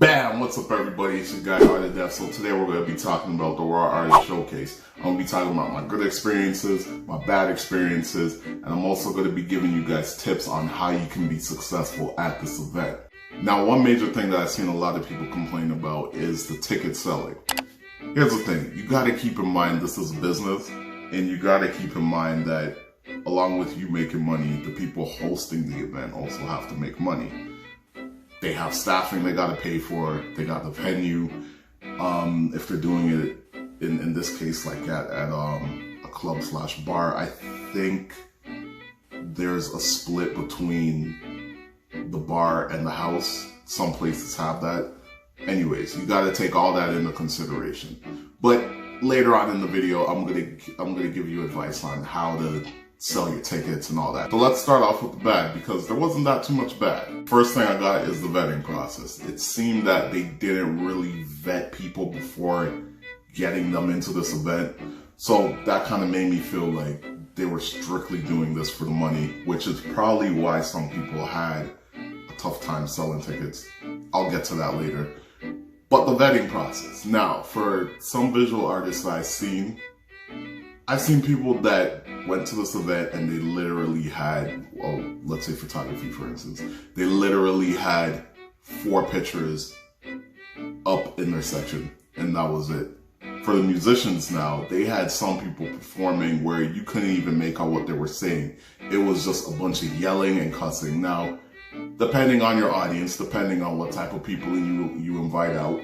Bam! What's up, everybody? It's your guy, Art of Death. So today we're going to be talking about the Raw Artist Showcase. I'm going to be talking about my good experiences, my bad experiences, and I'm also going to be giving you guys tips on how you can be successful at this event. Now, one major thing that I've seen a lot of people complain about is the ticket selling. Here's the thing. You got to keep in mind this is a business, and you got to keep in mind that along with you making money, the people hosting the event also have to make money. They have staffing they got to pay for. They got the venue. If they're doing it in this case, like at a club/bar, I think there's a split between the bar and the house. Some places have that. Anyways, you got to take all that into consideration. But later on in the video, I'm gonna give you advice on how to sell your tickets and all that. So let's start off with the bad, because there wasn't that too much bad. First thing I got is the vetting process. It seemed that they didn't really vet people before getting them into this event. So that kind of made me feel like they were strictly doing this for the money, which is probably why some people had a tough time selling tickets. I'll get to that later. But the vetting process. Now, for some visual artists that I've seen people that went to this event and they literally had, well, let's say photography, for instance. They literally had 4 pictures up in their section, and that was it. For the musicians now, they had some people performing where you couldn't even make out what they were saying. It was just a bunch of yelling and cussing. Now, depending on your audience, depending on what type of people you invite out,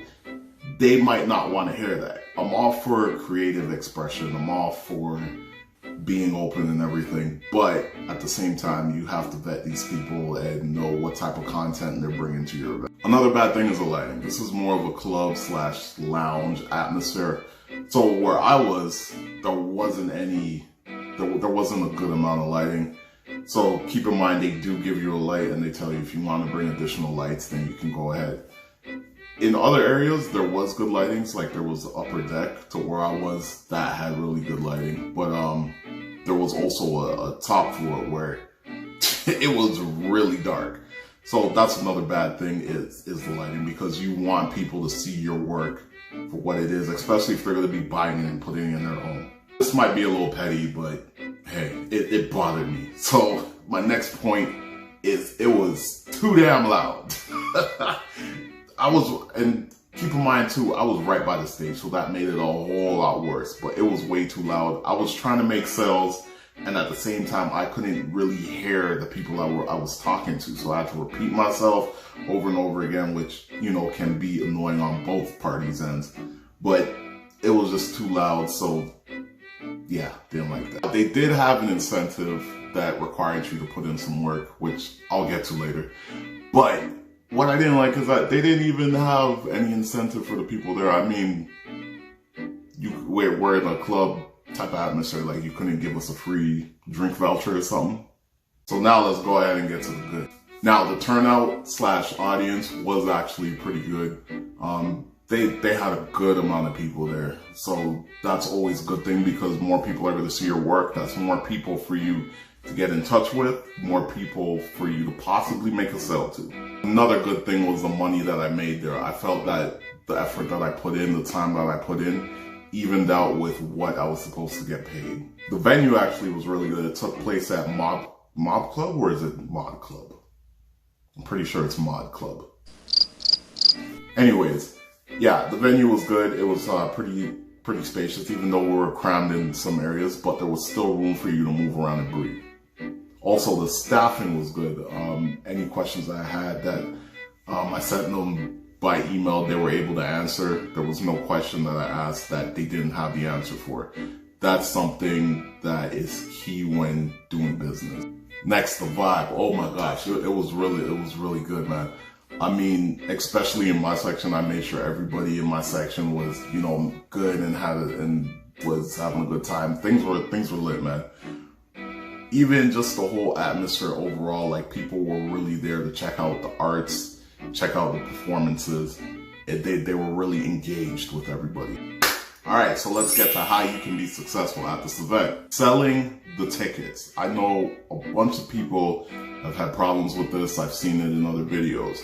they might not want to hear that. I'm all for creative expression. I'm all for being open and everything. But at the same time, you have to vet these people and know what type of content they're bringing to your event. Another bad thing is the lighting. This is more of a club/lounge atmosphere. So where I was, there wasn't a good amount of lighting. So keep in mind, they do give you a light and they tell you if you want to bring additional lights, then you can go ahead. In other areas, there was good lightings, like there was the upper deck to where I was that had really good lighting. But there was also a top floor where it was really dark. So that's another bad thing is the lighting, because you want people to see your work for what it is, especially if they're going to be buying it and putting it in their home. This might be a little petty, but hey, it bothered me. So my next point is it was too damn loud. And keep in mind too, I was right by the stage, so that made it a whole lot worse, but it was way too loud. I was trying to make sales, and at the same time, I couldn't really hear the people I was talking to, so I had to repeat myself over and over again, which, you know, can be annoying on both parties' ends, but it was just too loud, so yeah, didn't like that. They did have an incentive that required you to put in some work, which I'll get to later, but what I didn't like is that they didn't even have any incentive for the people there. I mean, we're in a club type of atmosphere, like you couldn't give us a free drink voucher or something. So now let's go ahead and get to the good. Now, the turnout/audience was actually pretty good. They had a good amount of people there. So that's always a good thing, because more people are going to see your work. That's more people for you to get in touch with, more people for you to possibly make a sale to. Another good thing was the money that I made there. I felt that the effort that I put in, the time that I put in, evened out with what I was supposed to get paid. The venue actually was really good. It took place at Mob Club, or is it Mod Club? I'm pretty sure it's Mod Club. Anyways, yeah, the venue was good. It was pretty spacious, even though we were crammed in some areas, but there was still room for you to move around and breathe. Also, the staffing was good. Any questions that I had that I sent them by email, they were able to answer. There was no question that I asked that they didn't have the answer for. That's something that is key when doing business. Next, the vibe. Oh my gosh, it was really good, man. I mean, especially in my section, I made sure everybody in my section was, you know, good and was having a good time. Things were lit, man. Even just the whole atmosphere overall, like people were really there to check out the arts, check out the performances. They were really engaged with everybody. All right, so let's get to how you can be successful at this event. Selling the tickets. I know a bunch of people have had problems with this. I've seen it in other videos.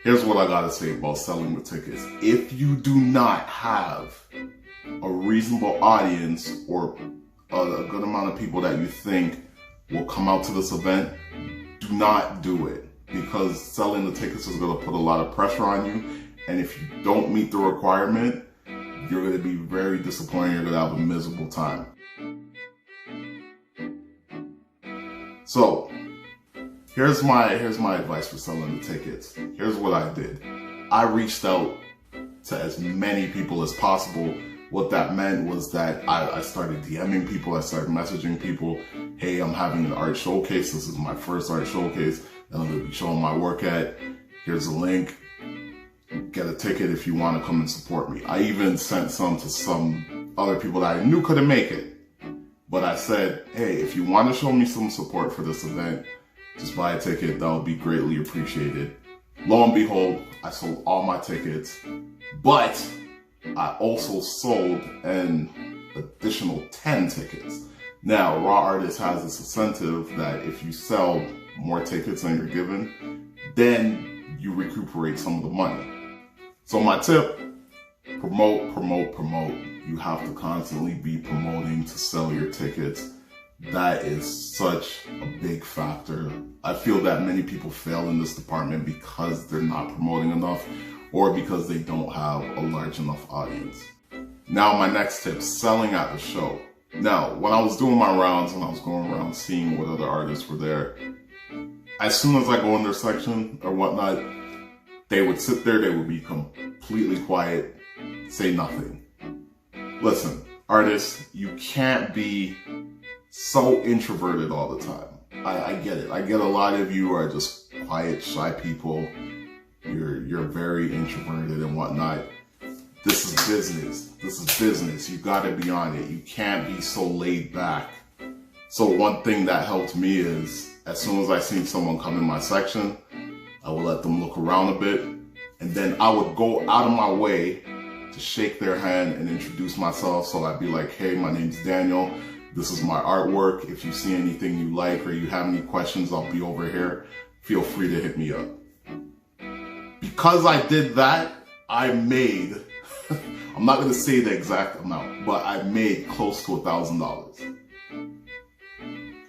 here's what I gotta say about selling the tickets. If you do not have a reasonable audience or a good amount of people that you think will come out to this event, do not do it, because selling the tickets is going to put a lot of pressure on you, and if you don't meet the requirement, you're going to be very disappointed. You're going to have a miserable time. So here's my advice for selling the tickets. Here's what I did. I reached out to as many people as possible. What that meant was that I started DMing people, I started messaging people, hey, I'm having an art showcase, this is my first art showcase that I'm going to be showing my work at, here's a link, get a ticket if you want to come and support me. I even sent some to some other people that I knew couldn't make it, but I said, hey, if you want to show me some support for this event, just buy a ticket, that would be greatly appreciated. Lo and behold, I sold all my tickets, but I also sold an additional 10 tickets. Now, Raw Artists has this incentive that if you sell more tickets than you're given, then you recuperate some of the money. So my tip, promote, promote, promote. You have to constantly be promoting to sell your tickets. That is such a big factor. I feel that many people fail in this department because they're not promoting enough, or because they don't have a large enough audience. Now my next tip, selling at the show. Now, when I was doing my rounds and I was going around seeing what other artists were there, as soon as I go in their section or whatnot, they would sit there, they would be completely quiet, say nothing. Listen, artists, you can't be so introverted all the time. I get it. I get a lot of you are just quiet, shy people. You're very introverted and whatnot. This is business. This is business. You gotta be on it. You can't be so laid back. So one thing that helped me is, as soon as I seen someone come in my section, I would let them look around a bit, and then I would go out of my way to shake their hand and introduce myself. So I'd be like, hey, my name's Daniel. This is my artwork. If you see anything you like or you have any questions, I'll be over here. Feel free to hit me up. Because I did that, I made, I'm not going to say the exact amount, but I made close to $1,000.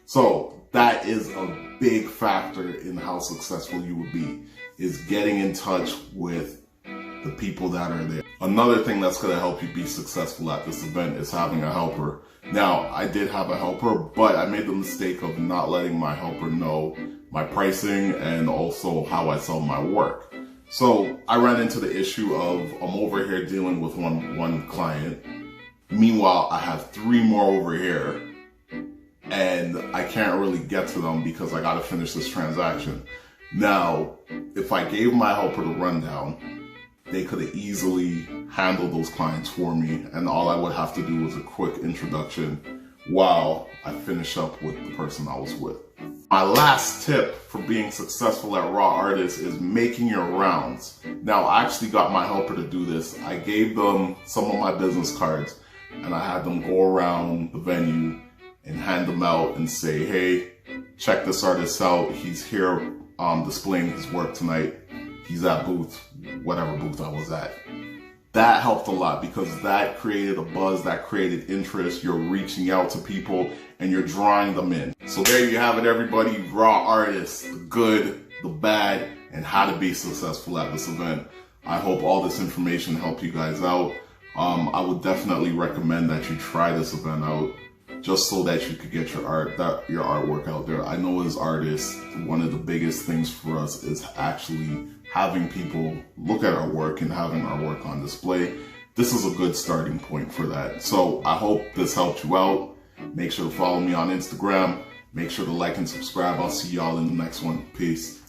So that is a big factor in how successful you will be, is getting in touch with the people that are there. Another thing that's going to help you be successful at this event is having a helper. Now, I did have a helper, but I made the mistake of not letting my helper know my pricing and also how I sell my work. So I ran into the issue of I'm over here dealing with one client. Meanwhile, I have 3 more over here and I can't really get to them because I got to finish this transaction. Now, if I gave my helper the rundown, they could have easily handled those clients for me, and all I would have to do was a quick introduction while I finish up with the person I was with. My last tip for being successful at Raw Artists is making your rounds. Now, I actually got my helper to do this. I gave them some of my business cards and I had them go around the venue and hand them out and say, hey, check this artist out. He's here displaying his work tonight. He's at booth, whatever booth I was at. That helped a lot because that created a buzz, that created interest. You're reaching out to people and you're drawing them in. So there you have it, everybody. Raw Artists, the good, the bad, and how to be successful at this event. I hope all this information helped you guys out. I would definitely recommend that you try this event out just so that you could get your artwork out there. I know as artists, one of the biggest things for us is actually having people look at our work and having our work on display. This is a good starting point for that. So I hope this helped you out. Make sure to follow me on Instagram. Make sure to like and subscribe. I'll see y'all in the next one. Peace.